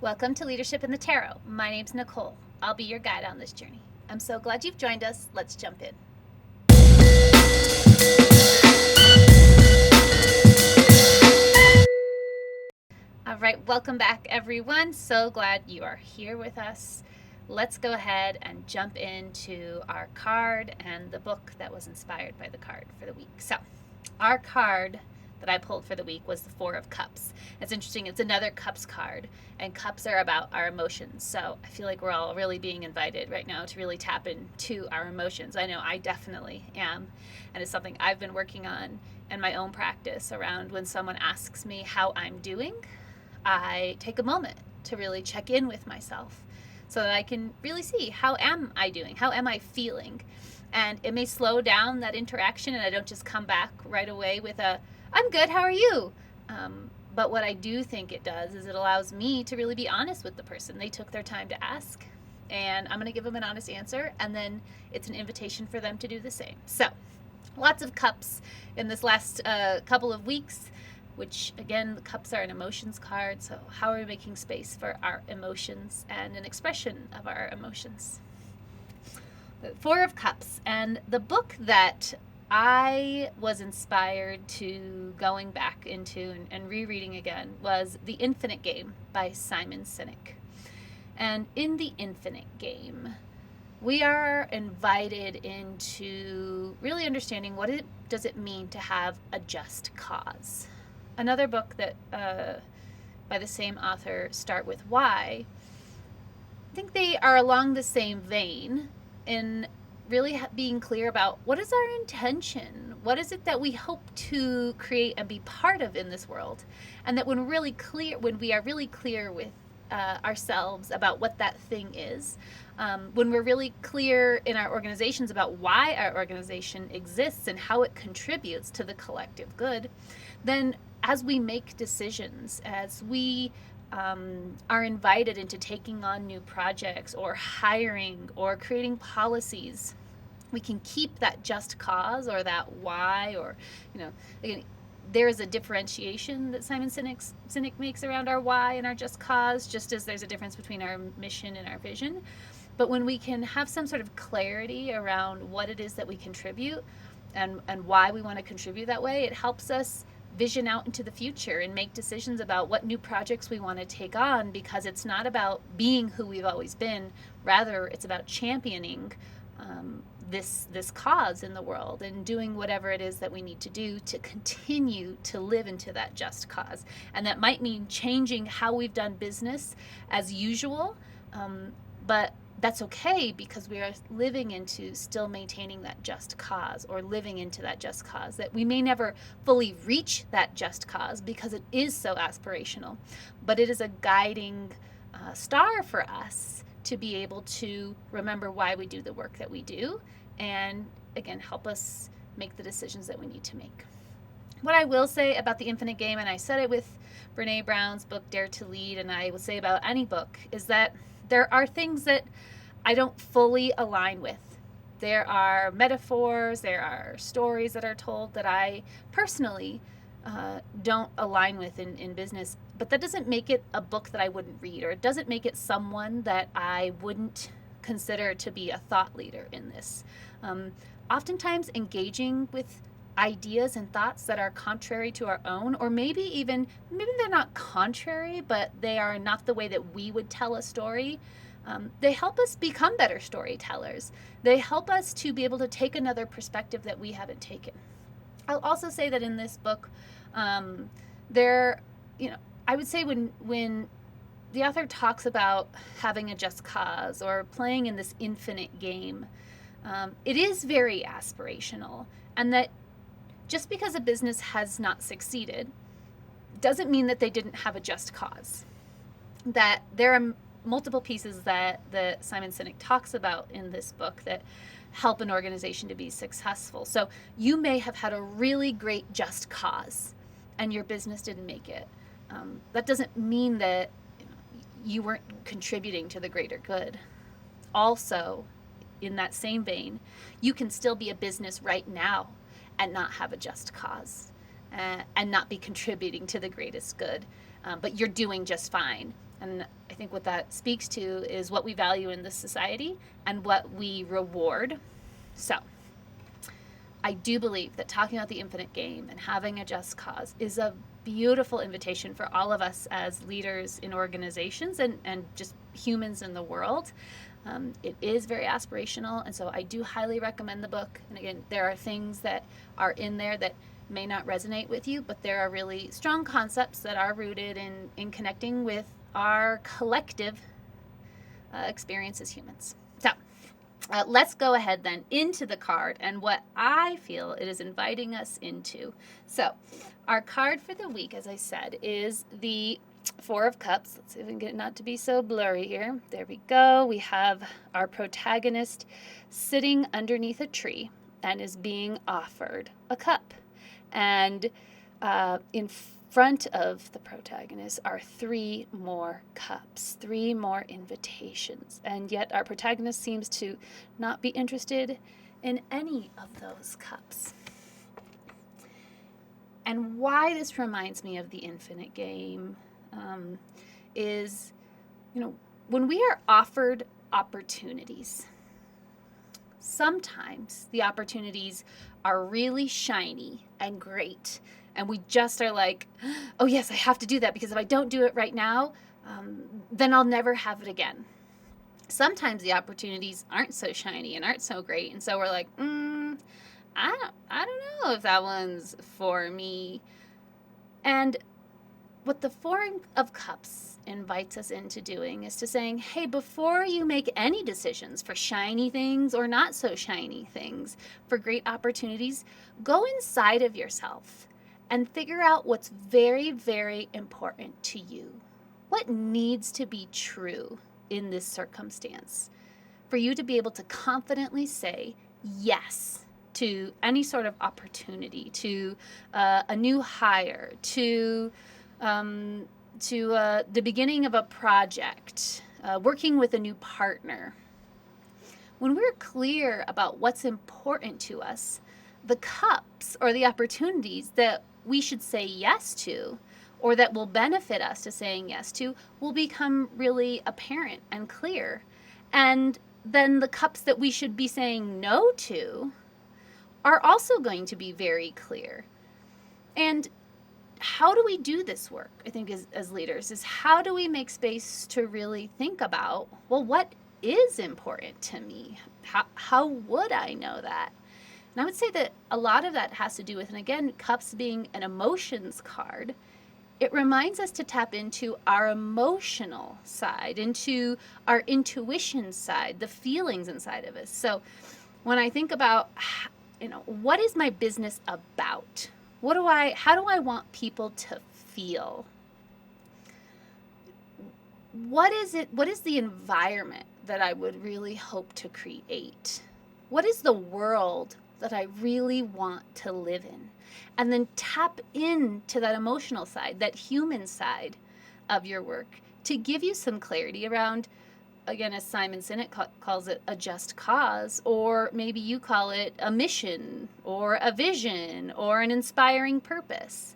Welcome to Leadership in the Tarot. My name's Nicole. I'll be your guide on this journey. I'm so glad you've joined us. Let's jump in. All right, welcome back everyone. So glad you are here with us. Let's go ahead and jump into our card and the book that was inspired by the card for the week. So, our card that I pulled for the week was the Four of Cups. It's interesting, it's another Cups card, and Cups are about our emotions. So I feel like we're all really being invited right now to really tap into our emotions. I know I definitely am, and it's something I've been working on in my own practice around when someone asks me how I'm doing. I take a moment to really check in with myself so that I can really see, how am I doing? How am I feeling? And it may slow down that interaction, and I don't just come back right away with a, I'm good, how are you? But what I do think it does is it allows me to really be honest with the person. They took their time to ask, and I'm going to give them an honest answer, and then it's an invitation for them to do the same. So, lots of cups in this last couple of weeks, which, again, the cups are an emotions card, so how are we making space for our emotions and an expression of our emotions? The Four of Cups, and the book that I was inspired to going back into and rereading again was The Infinite Game by Simon Sinek. And in The Infinite Game, we are invited into really understanding what does it mean to have a just cause. Another book that by the same author, Start With Why, I think they are along the same vein in really being clear about what is our intention, what is it that we hope to create and be part of in this world, and that when we are really clear with ourselves about what that thing is, when we're really clear in our organizations about why our organization exists and how it contributes to the collective good, then as we make decisions, as we are invited into taking on new projects or hiring or creating policies, we can keep that just cause or that why, or, again, there's a differentiation that Simon Sinek makes around our why and our just cause, just as there's a difference between our mission and our vision. But when we can have some sort of clarity around what it is that we contribute and why we want to contribute that way, it helps us vision out into the future and make decisions about what new projects we want to take on, because it's not about being who we've always been. Rather, it's about championing this cause in the world and doing whatever it is that we need to do to continue to live into that just cause. And that might mean changing how we've done business as usual, but that's okay, because we are living into still maintaining that just cause, or living into that just cause, that we may never fully reach that just cause because it is so aspirational, but it is a guiding star for us to be able to remember why we do the work that we do, and again, help us make the decisions that we need to make. What I will say about The Infinite Game, and I said it with Brene Brown's book, Dare to Lead, and I will say about any book, is that there are things that I don't fully align with. There are metaphors, there are stories that are told that I personally don't align with in business, but that doesn't make it a book that I wouldn't read, or it doesn't make it someone that I wouldn't consider to be a thought leader in this. Oftentimes engaging with ideas and thoughts that are contrary to our own, or maybe they're not contrary, but they are not the way that we would tell a story. They help us become better storytellers. They help us to be able to take another perspective that we haven't taken. I'll also say that in this book, I would say when the author talks about having a just cause or playing in this infinite game, it is very aspirational, and that just because a business has not succeeded doesn't mean that they didn't have a just cause. That there are multiple pieces that Simon Sinek talks about in this book that help an organization to be successful. So you may have had a really great just cause and your business didn't make it. That doesn't mean that you weren't contributing to the greater good. Also, in that same vein, you can still be a business right now and not have a just cause and not be contributing to the greatest good, but you're doing just fine. And I think what that speaks to is what we value in this society and what we reward. So I do believe that talking about the infinite game and having a just cause is a beautiful invitation for all of us as leaders in organizations and just humans in the world. It is very aspirational, and so I do highly recommend the book. And again, there are things that are in there that may not resonate with you, but there are really strong concepts that are rooted in connecting with our collective experience as humans. So let's go ahead then into the card and what I feel it is inviting us into. So our card for the week, as I said, is the Four of Cups. Let's see if we can get it not to be so blurry here. There we go. We have our protagonist sitting underneath a tree and is being offered a cup. And in front of the protagonist are 3 more cups, 3 more invitations. And yet our protagonist seems to not be interested in any of those cups. And why this reminds me of the infinite game is, when we are offered opportunities, sometimes the opportunities are really shiny and great, and we just are like, oh yes, I have to do that, because if I don't do it right now, then I'll never have it again. Sometimes the opportunities aren't so shiny and aren't so great, and so we're like, I don't know if that one's for me. And what the Four of Cups invites us into doing is to saying, hey, before you make any decisions for shiny things or not so shiny things, for great opportunities, go inside of yourself and figure out what's very, very important to you. What needs to be true in this circumstance for you to be able to confidently say yes to any sort of opportunity, to a new hire, to the beginning of a project, working with a new partner. When we're clear about what's important to us, the cups or the opportunities that we should say yes to, or that will benefit us to saying yes to, will become really apparent and clear. And then the cups that we should be saying no to are also going to be very clear. And how do we do this work, I think, as leaders, is how do we make space to really think about, well, what is important to me? How would I know that? And I would say that a lot of that has to do with, and again, cups being an emotions card, it reminds us to tap into our emotional side, into our intuition side, the feelings inside of us. So when I think about, what is my business about? How do I want people to feel? What is the environment that I would really hope to create? What is the world that I really want to live in? And then tap into that emotional side, that human side of your work, to give you some clarity around, again, as Simon Sinek calls it, a just cause, or maybe you call it a mission or a vision or an inspiring purpose.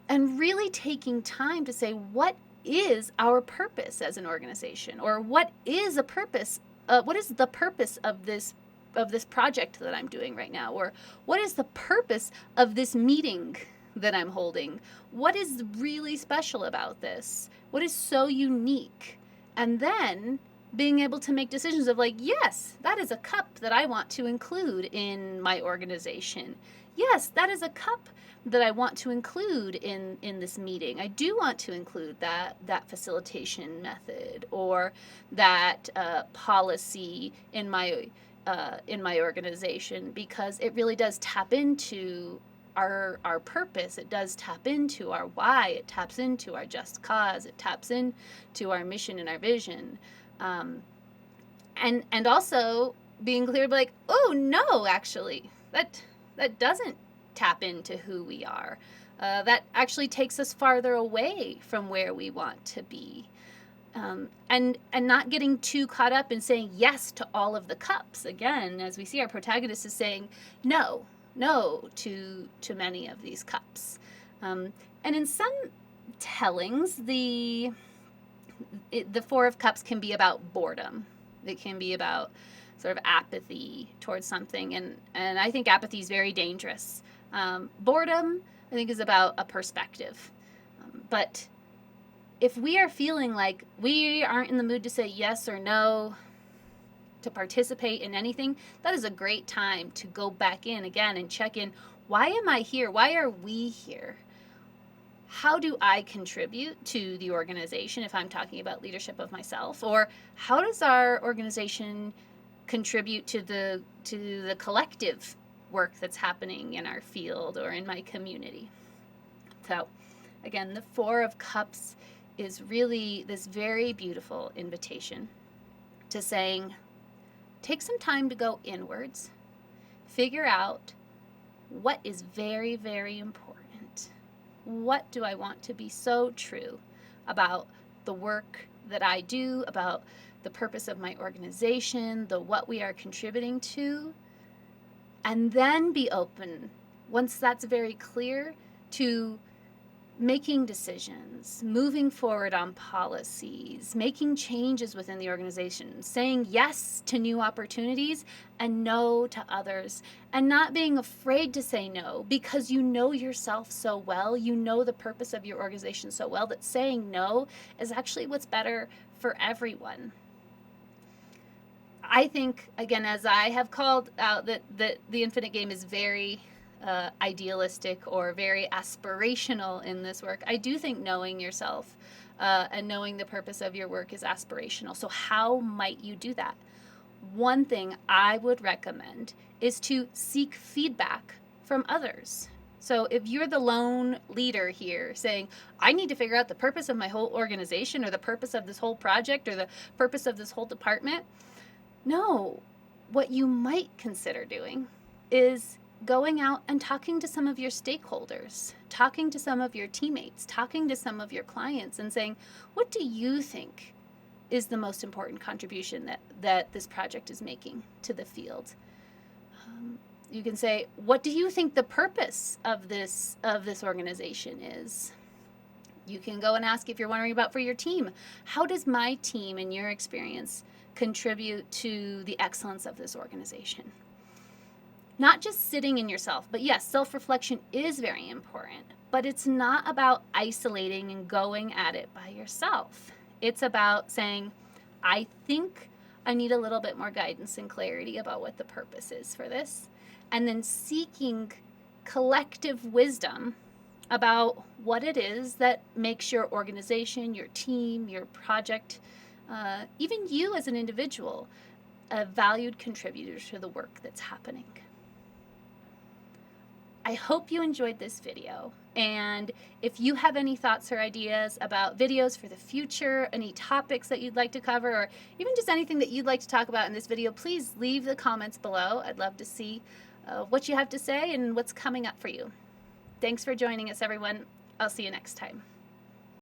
And really taking time to say, what is our purpose as an organization? Or what is the purpose of this project that I'm doing right now? Or what is the purpose of this meeting that I'm holding? What is really special about this? What is so unique? And then being able to make decisions of like, yes, that is a cup that I want to include in my organization. Yes, that is a cup that I want to include in this meeting. I do want to include that facilitation method or that policy in my organization, because it really does tap into our purpose. It does tap into our why. It taps into our just cause. It taps into our mission and our vision. And also being clear, like, oh no, actually, that doesn't tap into who we are. That actually takes us farther away from where we want to be. And not getting too caught up in saying yes to all of the cups. Again, as we see, our protagonist is saying no to many of these cups. And in some tellings, the The Four of Cups can be about boredom. It can be about sort of apathy towards something, and I think apathy is very dangerous. Boredom, I think, is about a perspective. But if we are feeling like we aren't in the mood to say yes or no, to participate in anything, that is a great time to go back in again and check in. Why am I here? Why are we here? How do I contribute to the organization if I'm talking about leadership of myself? Or how does our organization contribute to the collective work that's happening in our field or in my community? So again, the Four of Cups is really this very beautiful invitation to saying, take some time to go inwards, figure out what is very, very important. What do I want to be so true about the work that I do, about the purpose of my organization, what we are contributing to, and then be open, once that's very clear, to making decisions, moving forward on policies, making changes within the organization, saying yes to new opportunities and no to others, and not being afraid to say no because you know yourself so well, you know the purpose of your organization so well that saying no is actually what's better for everyone. I think, again, as I have called out, that the Infinite Game is very idealistic or very aspirational in this work. I do think knowing yourself and knowing the purpose of your work is aspirational. So how might you do that? One thing I would recommend is to seek feedback from others. So if you're the lone leader here saying, I need to figure out the purpose of my whole organization or the purpose of this whole project or the purpose of this whole department, no, what you might consider doing is going out and talking to some of your stakeholders, talking to some of your teammates, talking to some of your clients and saying, what do you think is the most important contribution that this project is making to the field? You can say, what do you think the purpose of this organization is? You can go and ask, if you're wondering about for your team, how does my team, in your experience, contribute to the excellence of this organization? Not just sitting in yourself, but yes, self-reflection is very important, but it's not about isolating and going at it by yourself. It's about saying, I think I need a little bit more guidance and clarity about what the purpose is for this, and then seeking collective wisdom about what it is that makes your organization, your team, your project, even you as an individual, a valued contributor to the work that's happening. I hope you enjoyed this video, and if you have any thoughts or ideas about videos for the future, any topics that you'd like to cover, or even just anything that you'd like to talk about in this video, please leave the comments below. I'd love to see what you have to say and what's coming up for you. Thanks for joining us, everyone. I'll see you next time.